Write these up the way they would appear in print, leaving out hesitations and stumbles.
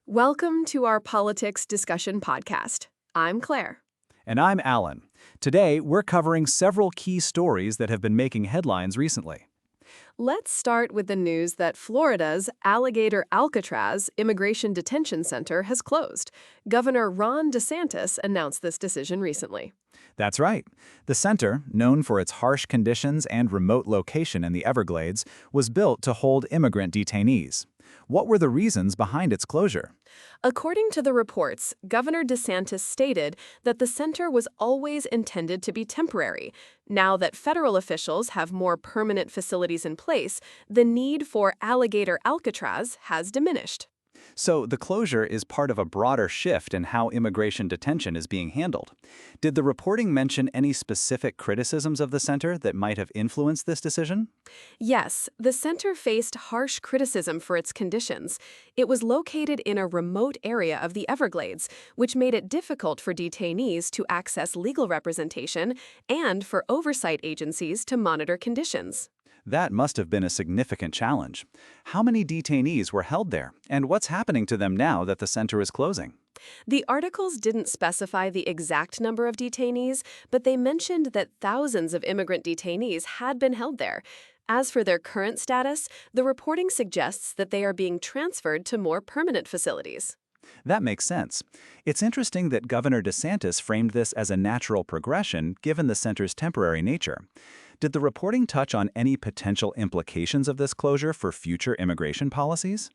Welcome to our politics discussion podcast. I'm Claire. And I'm Alan. Today, we're covering several key stories that have been making headlines recently. Let's start with the news that Florida's Alligator Alcatraz Immigration Detention Center has closed. Governor Ron DeSantis announced this decision recently. That's right. The center, known for its harsh conditions and remote location in the Everglades, was built to hold immigrant detainees. What were the reasons behind its closure? According to the reports, Governor DeSantis stated that the center was always intended to be temporary. Now that federal officials have more permanent facilities in place, the need for Alligator Alcatraz has diminished. So, the closure is part of a broader shift in how immigration detention is being handled. Did the reporting mention any specific criticisms of the center that might have influenced this decision? Yes, the center faced harsh criticism for its conditions. It was located in a remote area of the Everglades, which made it difficult for detainees to access legal representation and for oversight agencies to monitor conditions. That must have been a significant challenge. How many detainees were held there, and what's happening to them now that the center is closing? The articles didn't specify the exact number of detainees, but they mentioned that thousands of immigrant detainees had been held there. As for their current status, the reporting suggests that they are being transferred to more permanent facilities. That makes sense. It's interesting that Governor DeSantis framed this as a natural progression given the center's temporary nature. Did the reporting touch on any potential implications of this closure for future immigration policies?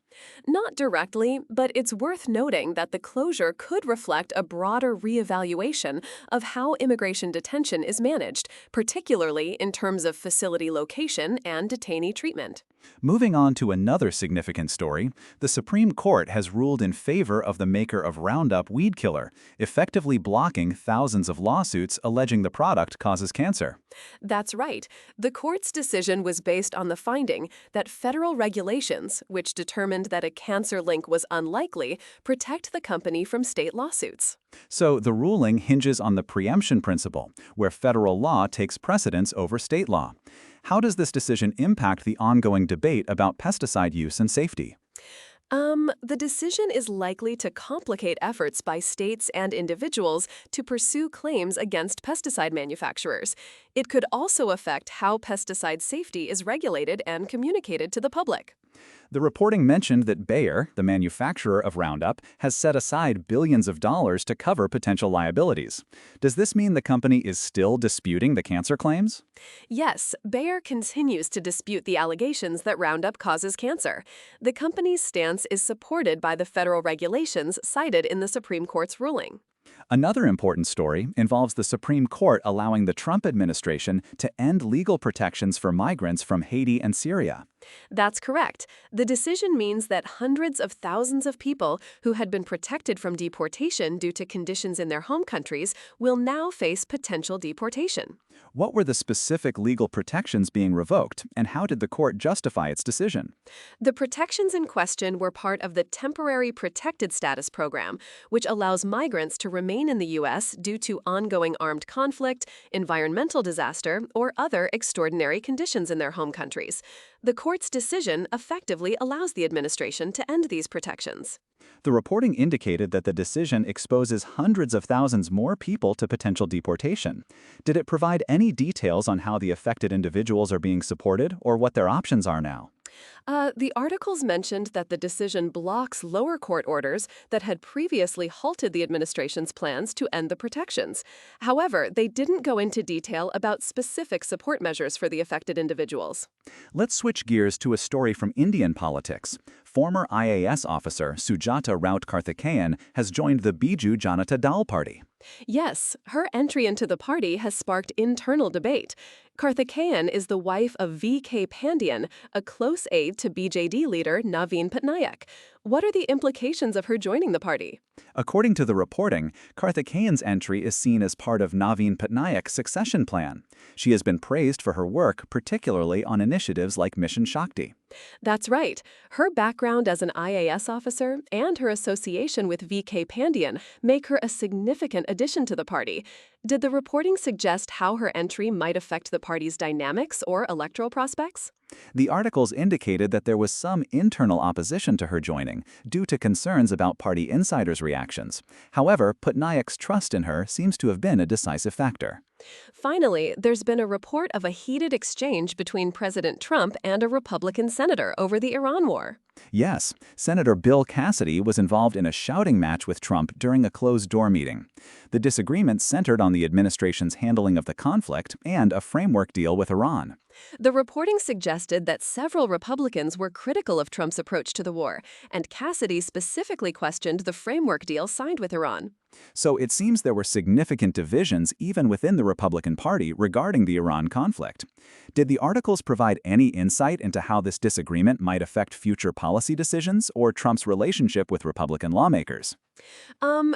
Not directly, but it's worth noting that the closure could reflect a broader reevaluation of how immigration detention is managed, particularly in terms of facility location and detainee treatment. Moving on to another significant story, the Supreme Court has ruled in favor of the maker of Roundup weed killer, effectively blocking thousands of lawsuits alleging the product causes cancer. That's right. The court's decision was based on the finding that federal regulations, which determined that a cancer link was unlikely, protect the company from state lawsuits. So the ruling hinges on the preemption principle, where federal law takes precedence over state law. How does this decision impact the ongoing debate about pesticide use and safety? The decision is likely to complicate efforts by states and individuals to pursue claims against pesticide manufacturers. It could also affect how pesticide safety is regulated and communicated to the public. The reporting mentioned that Bayer, the manufacturer of Roundup, has set aside billions of dollars to cover potential liabilities. Does this mean the company is still disputing the cancer claims? Yes, Bayer continues to dispute the allegations that Roundup causes cancer. The company's stance is supported by the federal regulations cited in the Supreme Court's ruling. Another important story involves the Supreme Court allowing the Trump administration to end legal protections for migrants from Haiti and Syria. That's correct. The decision means that hundreds of thousands of people who had been protected from deportation due to conditions in their home countries will now face potential deportation. What were the specific legal protections being revoked, and how did the court justify its decision? The protections in question were part of the Temporary Protected Status Program, which allows migrants to remain in the U.S. due to ongoing armed conflict, environmental disaster, or other extraordinary conditions in their home countries. The court's decision effectively allows the administration to end these protections. The reporting indicated that the decision exposes hundreds of thousands more people to potential deportation. Did it provide any details on how the affected individuals are being supported or what their options are now? The articles mentioned that the decision blocks lower court orders that had previously halted the administration's plans to end the protections. However, they didn't go into detail about specific support measures for the affected individuals. Let's switch gears to a story from Indian politics. Former IAS officer Sujata Raut Karthikeyan has joined the Biju Janata Dal Party. Yes, her entry into the party has sparked internal debate. Karthikeyan is the wife of V.K. Pandian, a close aide to BJD leader Naveen Patnaik. What are the implications of her joining the party? According to the reporting, Karthikeyan's entry is seen as part of Naveen Patnaik's succession plan. She has been praised for her work, particularly on initiatives like Mission Shakti. That's right. Her background as an IAS officer and her association with V.K. Pandian make her a significant addition to the party. Did the reporting suggest how her entry might affect the party's dynamics or electoral prospects? The articles indicated that there was some internal opposition to her joining due to concerns about party insiders' reactions. However, Patnaik's trust in her seems to have been a decisive factor. Finally, there's been a report of a heated exchange between President Trump and a Republican senator over the Iran war. Yes, Senator Bill Cassidy was involved in a shouting match with Trump during a closed-door meeting. The disagreement centered on the administration's handling of the conflict and a framework deal with Iran. The reporting suggested that several Republicans were critical of Trump's approach to the war, and Cassidy specifically questioned the framework deal signed with Iran. So it seems there were significant divisions even within the Republican Party regarding the Iran conflict. Did the articles provide any insight into how this disagreement might affect future policy decisions or Trump's relationship with Republican lawmakers?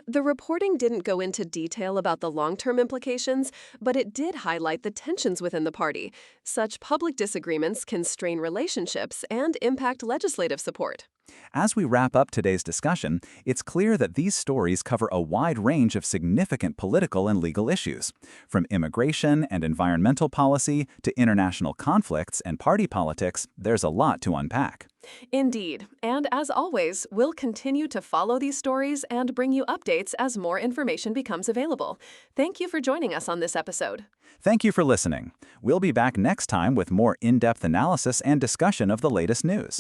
The reporting didn't go into detail about the long-term implications, but it did highlight the tensions within the party. Such public disagreements can strain relationships and impact legislative support. As we wrap up today's discussion, it's clear that these stories cover a wide range of significant political and legal issues. From immigration and environmental policy to international conflicts and party politics, there's a lot to unpack. Indeed, and as always, we'll continue to follow these stories and bring you updates as more information becomes available. Thank you for joining us on this episode. Thank you for listening. We'll be back next time with more in-depth analysis and discussion of the latest news.